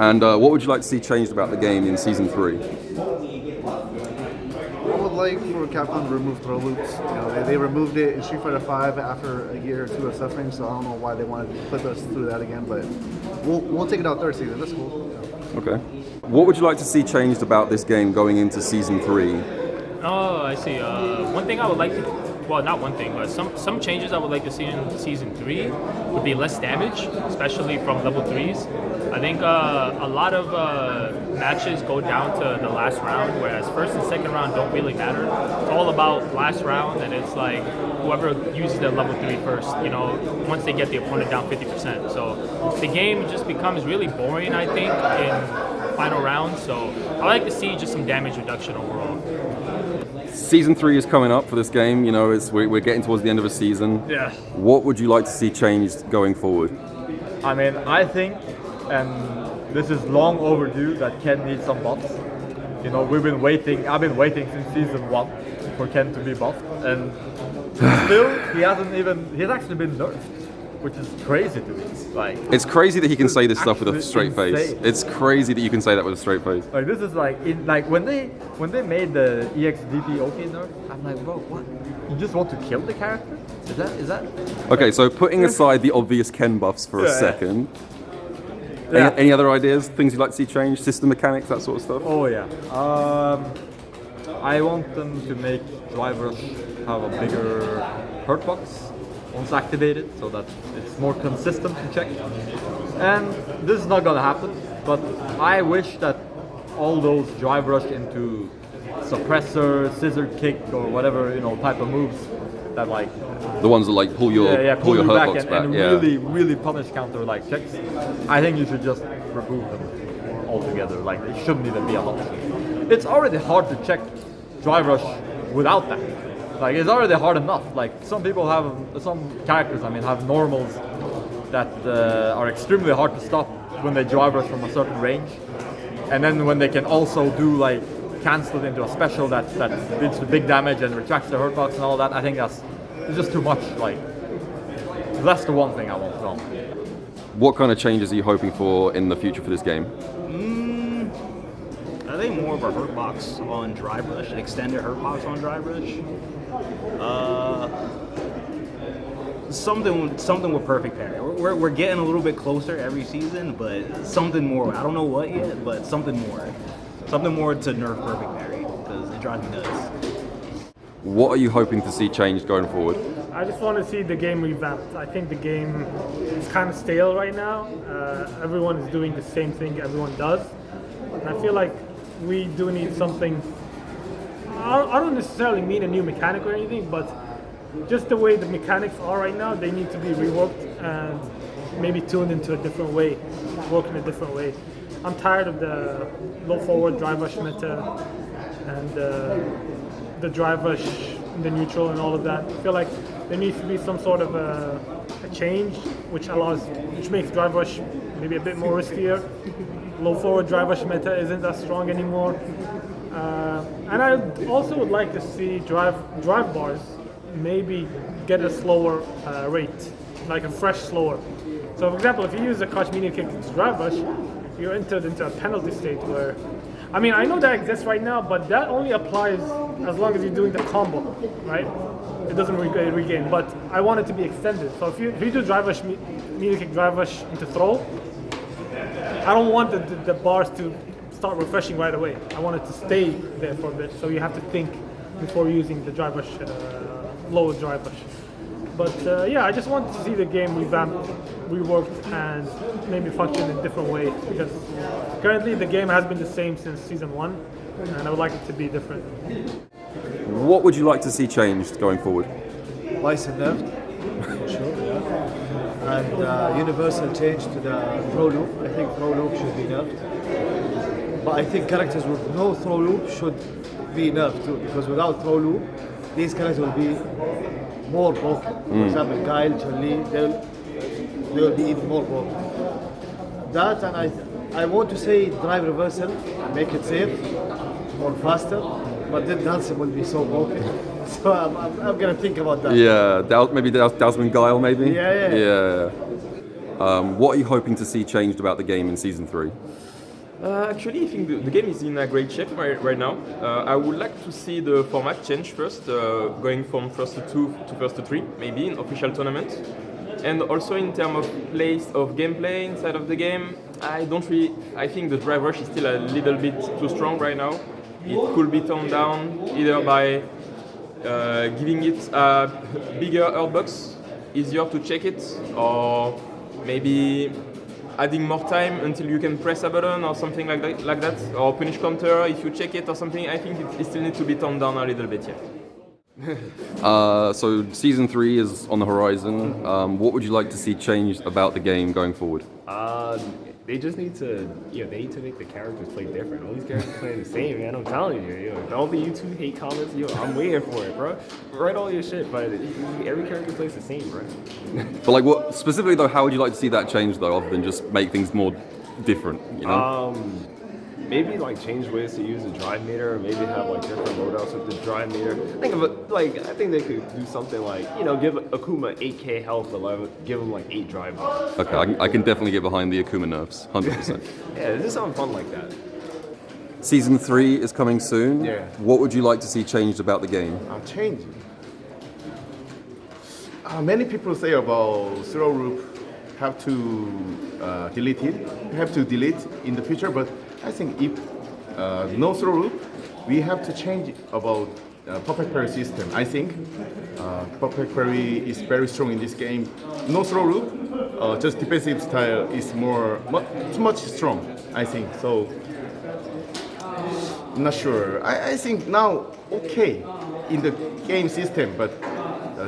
And what would you like to see changed about the game in Season 3? I would like for Capcom to remove throw loops. You know, they removed it in Street Fighter V after a year or two of suffering, so I don't know why they wanted to put us through that again, but we'll take it out third season. That's cool. Okay. What would you like to see changed about this game going into Season 3? Oh, I see. One thing I would like to, well, not one thing, but some changes I would like to see in Season 3 would be less damage, especially from level 3s. I think a lot of matches go down to the last round, whereas first and second round don't really matter. It's all about last round, and it's like whoever uses their level 3 first, you know, once they get the opponent down 50%. So the game just becomes really boring, I think, in final rounds. So I like to see just some damage reduction overall. Season 3 is coming up for this game. You know, we're getting towards the end of a season. Yeah. What would you like to see changed going forward? I mean, I think, and this is long overdue, that Ken needs some buffs. You know, I've been waiting since Season 1 for Ken to be buffed, and still he's actually been nerfed, which is crazy to me. Like, It's crazy that he can say this stuff with a straight face. insane. It's crazy that you can say that with a straight face. Like, this is like when they made the EXDP OK nerf, I'm like, bro, what? You just want to kill the character? Is that? Okay, so putting aside the obvious Ken buffs for a Yeah, yeah. second, Yeah. any other ideas, things you'd like to see changed, system mechanics, that sort of stuff? Oh yeah. I want them to make Drive Rush have a bigger hurt box once activated, so that it's more consistent to check. And this is not gonna happen, but I wish that all those Drive Rush into suppressor, scissor kick, or whatever, you know, type of moves that like The ones that like pull your pull you hurt back box and, back. and Yeah. really punish counter like checks. I think you should just remove them altogether. Like, it shouldn't even be an option. It's already hard to check Drive Rush without that. Like, it's already hard enough. Like, some characters, I mean, have normals that are extremely hard to stop when they Drive Rush from a certain range. And then when they can also do like cancel it into a special that deals the big damage and retracts the hurt box and all that, I think it's just too much. Like, that's the one thing I want wrong. What kind of changes are you hoping for in the future for this game? I think more of a hurt box on Drive Rush, an extended hurt box on Drive Rush. Something with perfect parry. We're getting a little bit closer every season, but something more. I don't know what yet, but something more to nerf perfect parry, because it drives me nuts. What are you hoping to see changed going forward? I just want to see the game revamped. I think the game is kind of stale right now. Everyone is doing the same thing everyone does. And I feel like we do need something. I don't necessarily mean a new mechanic or anything, but just the way the mechanics are right now, they need to be reworked and maybe tuned into a different way, work in a different way. I'm tired of the low forward drive rush meta and the drive rush in the neutral and all of that. I feel like there needs to be some sort of a change which makes drive rush maybe a bit more riskier. Low forward drive rush meta isn't as strong anymore. And I also would like to see drive bars maybe get a slower rate, like a fresh slower. So for example, if you use a crouch medium kick into drive rush, you're entered into a penalty state where, I mean, I know that exists right now, but that only applies as long as you're doing the combo, right? It doesn't regain, but I want it to be extended. So if you do drive rush, medium kick drive rush into throw, I don't want the bars to start refreshing right away. I want it to stay there for a bit, so you have to think before using the drive rush, low drive rush. But yeah, I just want to see the game revamped, reworked, and maybe function in a different way, because currently the game has been the same since Season 1, and I would like it to be different. What would you like to see changed going forward? Bison nerfed, for sure, yeah. And universal change to the throw loop. I think throw loop should be nerfed. But I think characters with no throw loop should be nerfed too, because without throw loop, these characters will be more broken. For example, Guile, Chun-Li, they will be even more broken. That, and I want to say drive reversal, make it safe or faster, but then Dalsim will be so broken. So I'm gonna think about that. Yeah, maybe Dalsman Guile, maybe? Yeah. What are you hoping to see changed about the game in Season 3? Actually, I think the game is in a great shape right now. I would like to see the format change first, going from first to 2 to first to 3, maybe in official tournaments. And also in terms of place of gameplay inside of the game, I think the drive rush is still a little bit too strong right now. It could be toned down either by giving it a bigger hurtbox, easier to check it, or maybe adding more time until you can press a button or something like that, or punish counter if you check it or something. I think it still needs to be toned down a little bit, yeah. So season 3 is on the horizon. What would you like to see changed about the game going forward? They just need to, they need to make the characters play different. All these characters playing the same, man. I'm telling you, all the YouTube hate comments, I'm waiting for it, bro. Write all your shit, but every character plays the same, bro. But like, what specifically though? How would you like to see that change though, other than just make things more different? You know? Maybe like change ways to use the drive meter, or maybe have like different loadouts with the drive meter. I think they could do something like, give Akuma 8k health, but give him like 8 drive bombs. Okay, I can definitely get behind the Akuma nerfs, 100%. Yeah, just something fun like that. Season 3 is coming soon. Yeah. What would you like to see changed about the game? Change. Many people say about throw loop have to delete it. You have to delete in the future, but I think if no throw loop, we have to change about perfect parry system. I think perfect parry is very strong in this game. No throw loop, just defensive style is too much strong. I think so. I'm not sure. I think now okay in the game system, but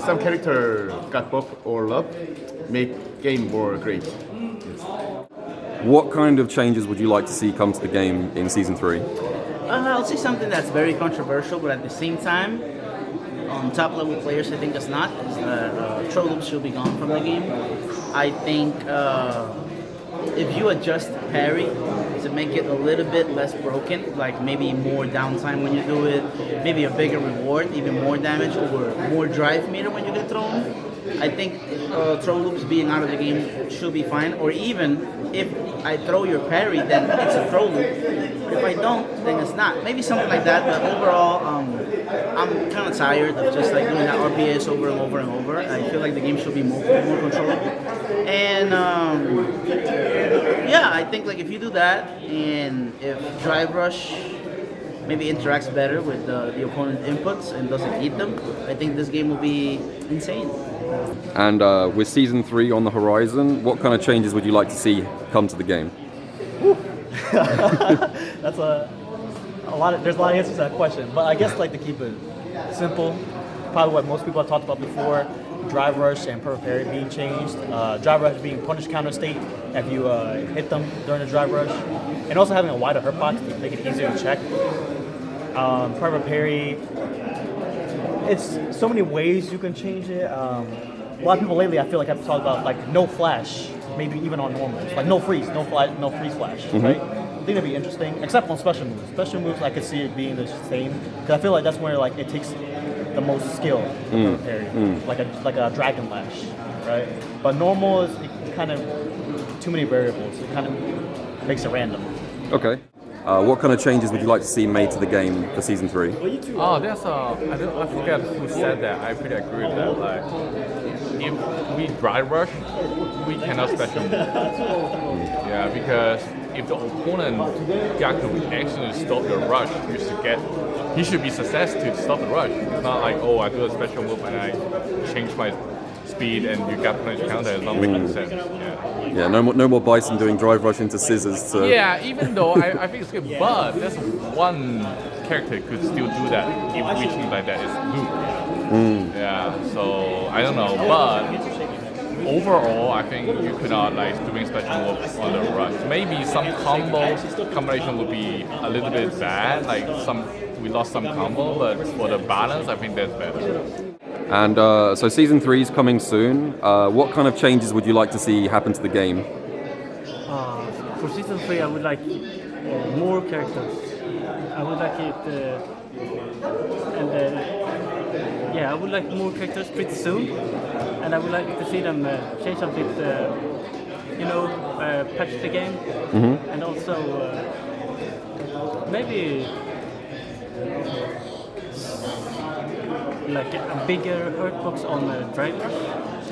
some character got buff or love, make game more great. Yes. What kind of changes would you like to see come to the game in season 3? I'll say something that's very controversial, but at the same time, top level players, I think it's not. Throw loops should be gone from the game. I think if you adjust parry to make it a little bit less broken, like maybe more downtime when you do it, maybe a bigger reward, even more damage, or more drive meter when you get thrown, I think throw loops being out of the game should be fine. Or even if I throw your parry, then it's a throw loop. If I don't, then it's not. Maybe something like that. But overall, I'm kind of tired of just like doing that RPS over and over and over. I feel like the game should be more controllable. And yeah, I think like if you do that, and if Drive Rush maybe interacts better with the opponent's inputs and doesn't eat them, I think this game will be insane. And with season 3 on the horizon, what kind of changes would you like to see come to the game? That's a lot of, there's a lot of answers to that question, but I guess like to keep it simple, probably what most people have talked about before, drive rush and perfect parry being changed, drive rush being punish counter state if you hit them during the drive rush, and also having a wider hurt box to make it easier to check. Perfect parry, it's so many ways you can change it. A lot of people lately I feel like have talked about like no flash, maybe even on normals, like no freeze, no freeze flash, right? I think that'd be interesting, except on special moves. Special moves, I could see it being the same, because I feel like that's where like it takes the most skill to parry, like a dragon lash, right? But normal is kind of too many variables. It kind of makes it random. Okay. What kind of changes would you like to see made to the game for season 3? Oh, there's I forget who said that. I pretty agree with that. Like, if we drive rush, we cannot special move. Yeah, because if the opponent got the reaction to stop the rush, he should be success to stop the rush. It's not like, oh, I do a special move and I change my speed and you got punish counter. It's not making sense. Yeah, no more Bison doing drive rush into scissors. Yeah, even though I think it's good, but there's one character could still do that if we choose like that. It's Luke. Yeah, so I don't know, but overall, I think you could not like doing special moves on the rush. Maybe some combination would be a little bit bad. Like we lost some combo, but for the balance, I think that's better. And so season 3 is coming soon. What kind of changes would you like to see happen to the game? For season 3, I would like more characters. I would like it, I would like more characters pretty soon, and I would like to see them change a bit patch the game, and also maybe like a bigger hurtbox on the drivers.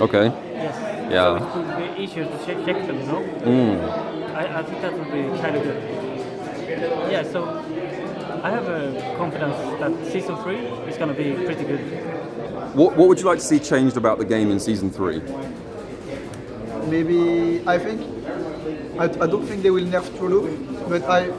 Okay. Yes. Yeah. So it would be easier to check them, I think that would be kind of good. Yeah, so I have a confidence that Season 3 is going to be pretty good. What would you like to see changed about the game in Season 3? Maybe, I don't think they will nerf True Loop, but I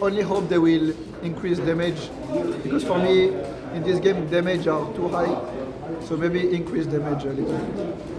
only hope they will increase damage, because for me, in this game, damage are too high, so maybe increase damage a little bit.